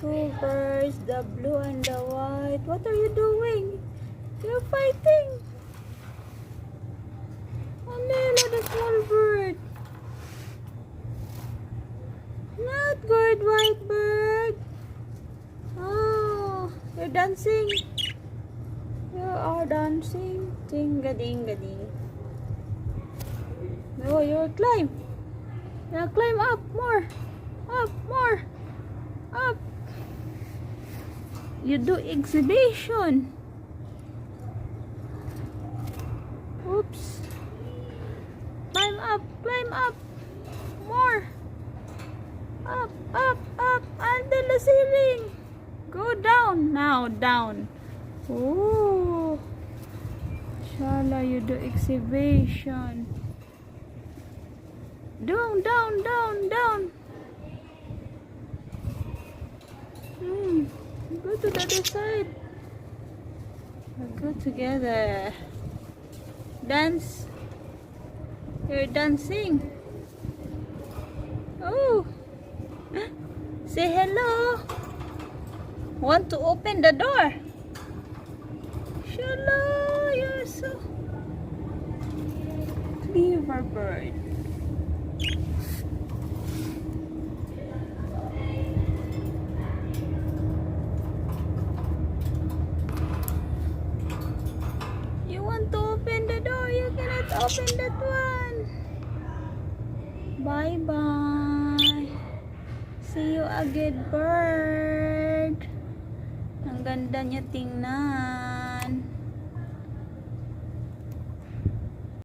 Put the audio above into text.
two birds, the blue and the white. What are you doing? You're fighting. Alila, the small bird. Not good, white bird. Oh, you're dancing. You are dancing. Ding-a-ding-a-ding. No, you'll climb. Now climb up more. Up more. Up. You do exhibition. Oops. Climb up. Climb up. More. Up, up, up. Under the ceiling. Go down. Now down. Oh. Shala, you do exhibition. Down, down, down, down. Go to the other side. Go together. Dance. You're dancing. Oh. Say hello. Want to open the door? Hello. You're so clever bird. Open the door. You cannot open that one. Bye bye. See you again, bird. Ang ganda niya tingnan.